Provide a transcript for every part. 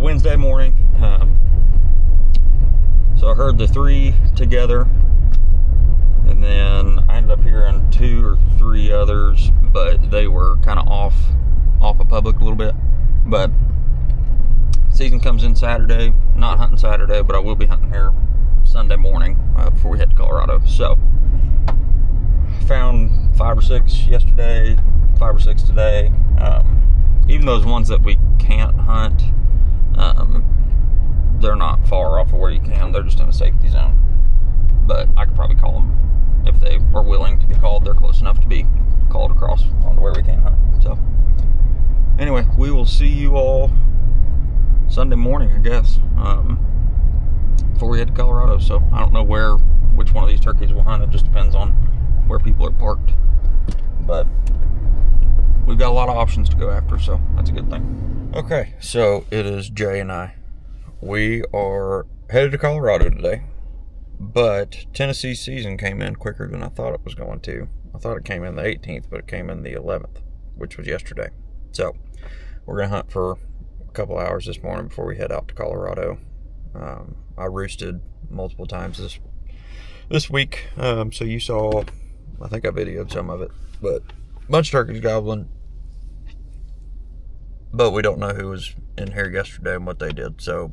Wednesday morning. So I heard the 3 together, and then I ended up hearing 2 or 3 others, but they were kind of off of public a little bit. But season comes in Saturday. Not hunting Saturday, but I will be hunting here Sunday morning before we head to Colorado. So found 5 or 6 yesterday, 5 or 6 today. Even those ones that we can't hunt, they're not far off of where you can. They're just in a safety zone. But I could probably call them if they are willing to be called. They're close enough to be called across onto where we can hunt. So anyway, we will see you all Sunday morning, I guess, before we head to Colorado. So I don't know which one of these turkeys we'll hunt. It just depends on where people are parked. But we've got a lot of options to go after, so that's a good thing. Okay, so it is Jay and I. We are headed to Colorado today, but Tennessee's season came in quicker than I thought it was going to. I thought it came in the 18th, but it came in the 11th, which was yesterday. So we're going to hunt for a couple hours this morning before we head out to Colorado. I roosted multiple times this week, so you saw, I think I videoed some of it, but a bunch of turkeys gobbling, but we don't know who was in here yesterday and what they did, so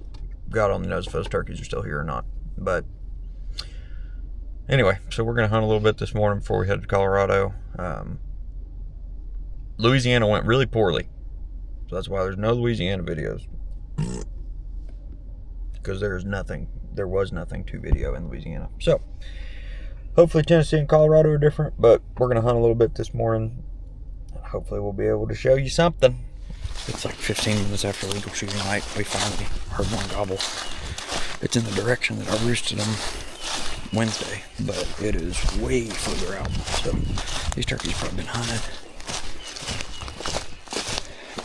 God only knows if those turkeys are still here or not. But anyway, so we're going to hunt a little bit this morning before we head to Colorado. Louisiana went really poorly, so that's why there's no Louisiana videos, because there was nothing to video in Louisiana. So hopefully Tennessee and Colorado are different, but we're going to hunt a little bit this morning. Hopefully we'll be able to show you something. It's like 15 minutes after legal shooting night. We finally heard one gobble. It's in the direction that I roosted them Wednesday, but it is way further out. So these turkeys probably been hunted.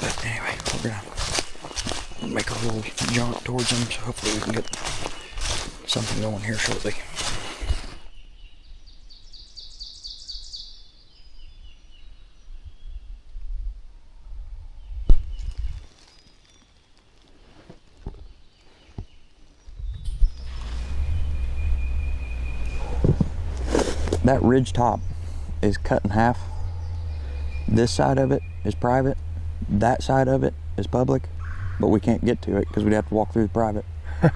But anyway, we're going to make a little jaunt towards them, so hopefully we can get something going here shortly. That ridge top is cut in half. This side of it is private. That side of it is public, but we can't get to it because we'd have to walk through the private. I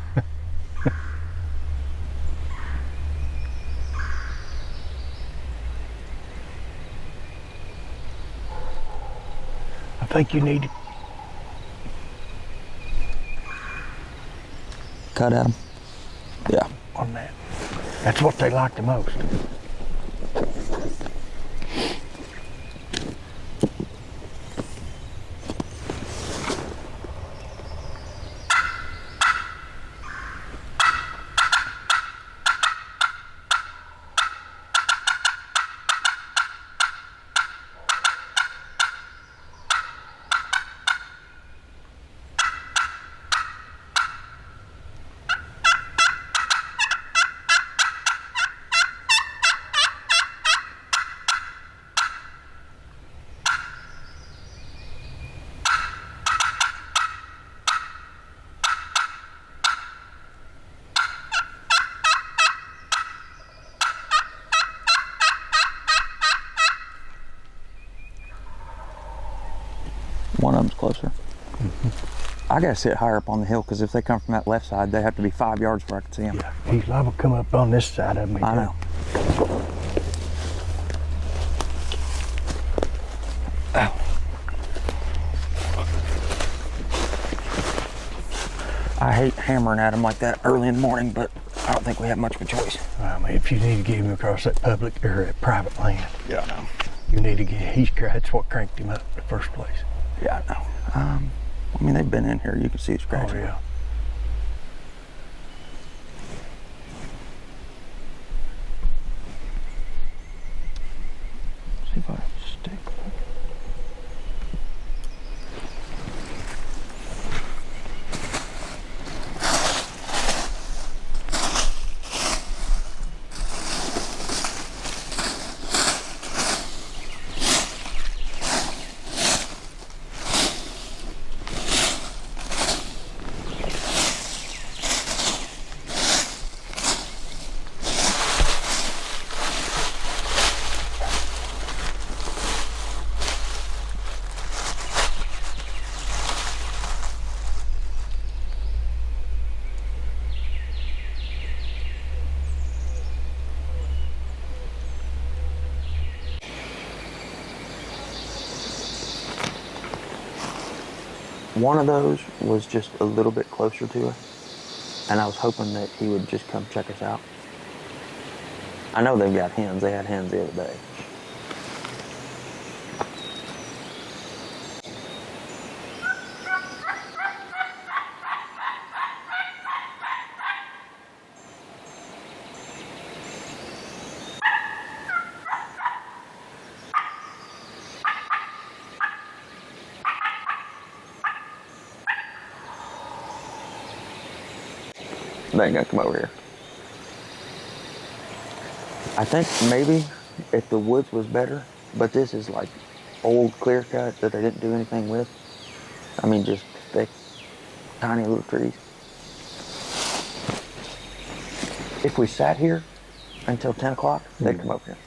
think you need to cut at them. Yeah. On that. That's what they like the most. One of them's closer. Mm-hmm. I gotta sit higher up on the hill because if they come from that left side, they have to be 5 yards where I can see them. Yeah, he's liable to come up on this side of me. I know. Ow. I hate hammering at them like that early in the morning, but I don't think we have much of a choice. I mean, if you need to get him across that public or that private land, yeah, I know. You need to get, that's what cranked him up in the first place. Yeah, I know. I mean, they've been in here. You can see the scratches. Oh, yeah. See if I stick. One of those was just a little bit closer to us, and I was hoping that he would just come check us out. I know they've got hens. They had hens the other day. They ain't gonna come over here. I think maybe if the woods was better, but this is like old clear cut that they didn't do anything with. I mean, just thick, tiny little trees. If we sat here until 10 o'clock, they'd come over here.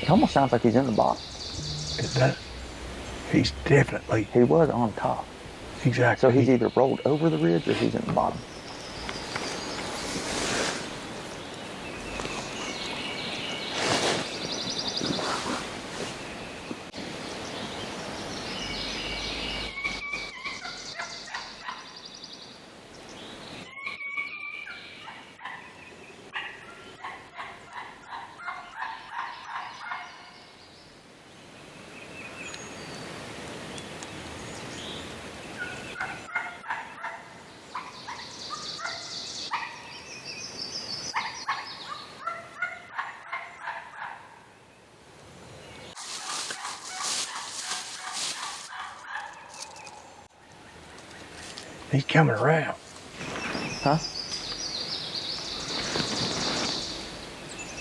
It almost sounds like he's in the bottom. It does. He's definitely. He was on top. Exactly. So he's either rolled over the ridge or he's in the bottom. He's coming around. Huh?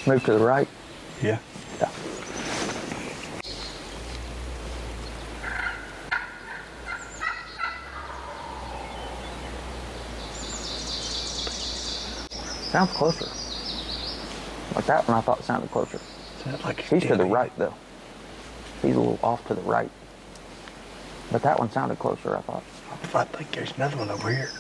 Move to the right. Yeah. Yeah. Sounds closer. Like that one I thought sounded closer. Sounds like He's to the right though. He's a little off to the right. But that one sounded closer, I thought. I think there's another one over here.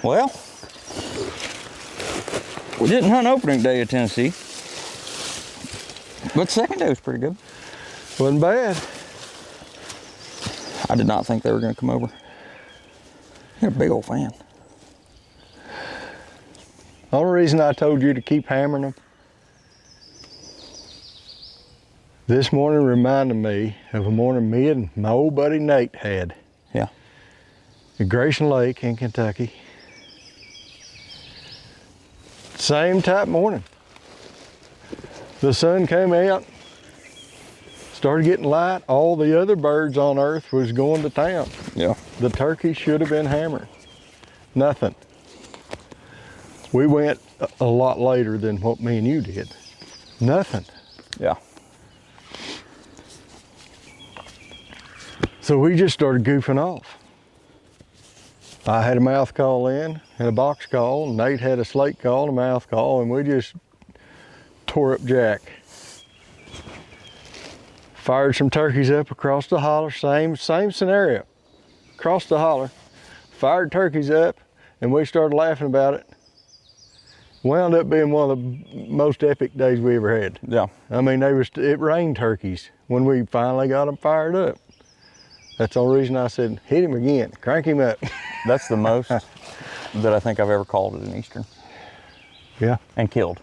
Well, we didn't hunt opening day of Tennessee, but second day was pretty good. Wasn't bad. I did not think they were going to come over. They're a big old fan. Only reason I told you to keep hammering them, this morning reminded me of a morning me and my old buddy Nate had. Yeah. At Grayson Lake in Kentucky. Same type morning. The sun came out, started getting light. All the other birds on earth was going to town. Yeah. The turkey should have been hammered. Nothing. We went a lot later than what me and you did. Nothing. Yeah. So we just started goofing off. I had a mouth call in and a box call. Nate had a slate call and a mouth call, and we just tore up Jack. Fired some turkeys up across the holler, same scenario. Across the holler, fired turkeys up, and we started laughing about it. Wound up being one of the most epic days we ever had. Yeah. I mean, it rained turkeys when we finally got them fired up. That's the only reason I said, hit him again, crank him up. That's the most that I think I've ever called at an Eastern. Yeah. And killed.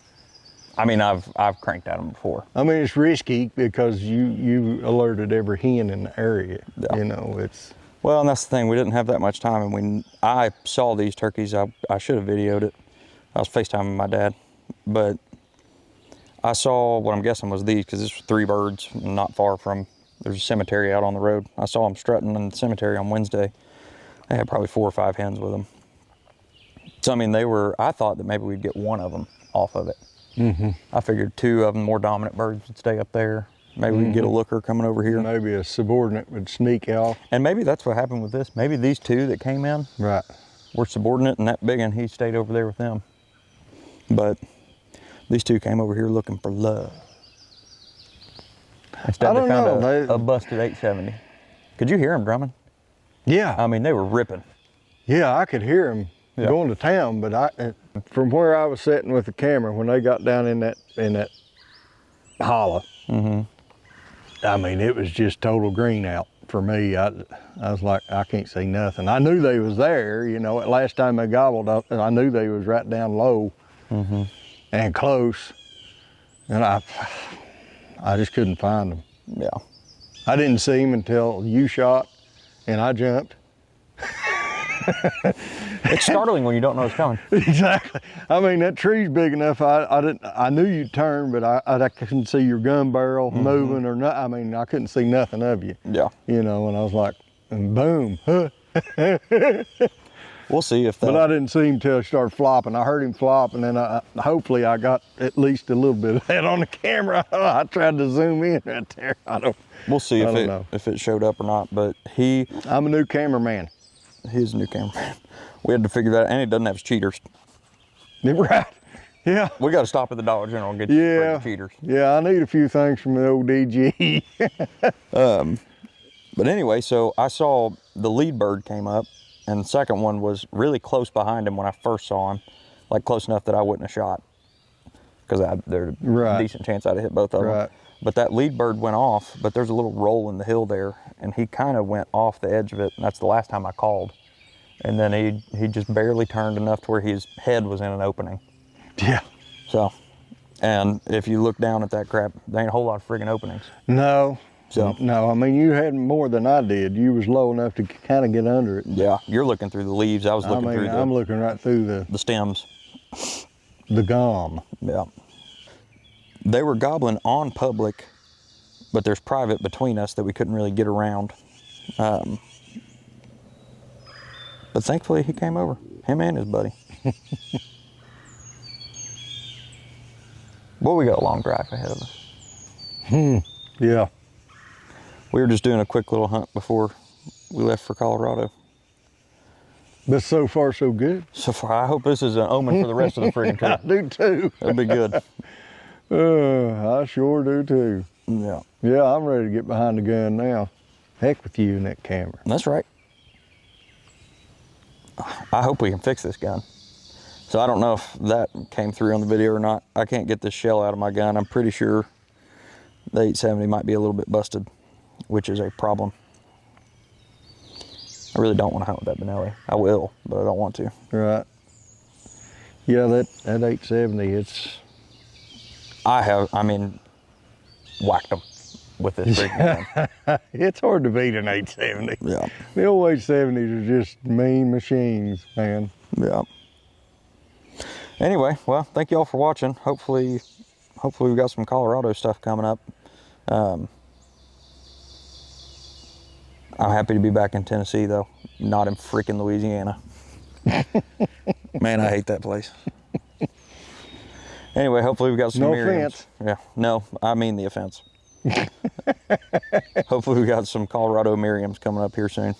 I mean, I've cranked at them before. I mean, it's risky because you alerted every hen in the area. Yeah. You know, it's... Well, and that's the thing, we didn't have that much time, and when I saw these turkeys, I should have videoed it. I was FaceTiming my dad, but I saw what I'm guessing was these, because this was 3 birds not far from, there's a cemetery out on the road. I saw them strutting in the cemetery on Wednesday. They had probably 4 or 5 hens with them. So, I mean, I thought that maybe we'd get one of them off of it. Mm-hmm. I figured 2 of them more dominant birds would stay up there. Maybe we can get a looker coming over here. Maybe a subordinate would sneak off. And maybe that's what happened with this. Maybe these 2 that came in Right. were subordinate, and that big one, he stayed over there with them. But these 2 came over here looking for love. Instead, I don't they found know. a busted 870. Could you hear them drumming? Yeah. I mean, they were ripping. Yeah, I could hear them going to town, but from where I was sitting with the camera, when they got down in that hollow, I mean, it was just total green out for me. I was like, I can't see nothing. I knew they was there, you know. Last time they gobbled up, I knew they was right down low and close, and I just couldn't find them. Yeah. I didn't see him until you shot, and I jumped. It's startling when you don't know it's coming. Exactly. I mean, that tree's big enough. I knew you'd turn, but I couldn't see your gun barrel moving or not. I mean, I couldn't see nothing of you. Yeah. You know, and I was like, and boom. We'll see if that. But I didn't see him till he started flopping. I heard him flop, and then hopefully I got at least a little bit of that on the camera. I tried to zoom in right there. We'll see if it showed up or not. But I'm a new cameraman. He's a new cameraman. We had to figure that out, and he doesn't have cheaters. Right. Yeah. We got to stop at the Dollar General and get the cheaters. Yeah, I need a few things from the old DG. But anyway, so I saw the lead bird came up, and the second one was really close behind him when I first saw him, like close enough that I wouldn't have shot, because there's a decent chance I'd have hit both of them. But that lead bird went off, but there's a little roll in the hill there, and he kind of went off the edge of it, and that's the last time I called. And then he just barely turned enough to where his head was in an opening. Yeah. So, and if you look down at that crap, there ain't a whole lot of friggin' openings. No. So no, I mean, you had more than I did. You was low enough to kind of get under it. Yeah, you're looking through the leaves. I was looking through I'm looking right through the stems. The gum. Yeah. They were gobbling on public, but there's private between us that we couldn't really get around. But thankfully he came over, him and his buddy. Well, we got a long drive ahead of us. Yeah. We were just doing a quick little hunt before we left for Colorado. But so far, so good. So far, I hope this is an omen for the rest of the friggin' trip. I do too. That'd be good. I sure do too. Yeah. Yeah, I'm ready to get behind the gun now. Heck with you and that camera. That's right. I hope we can fix this gun. So I don't know if that came through on the video or not. I can't get this shell out of my gun. I'm pretty sure the 870 might be a little bit busted, which is a problem. I really don't want to hunt with that Benelli. I will, but I don't want to. Right. Yeah, that 870, it's... I mean, whacked them with this freaking gun. It's hard to beat an 870. Yeah. The old 870s are just mean machines, man. Yeah. Anyway, well, thank you all for watching. Hopefully we've got some Colorado stuff coming up. I'm happy to be back in Tennessee, though, not in freaking Louisiana. Man, I hate that place. Anyway, hopefully we've got some Merriams. Offense. Yeah, no, I mean the offense. Hopefully we got some Colorado Merriams coming up here soon.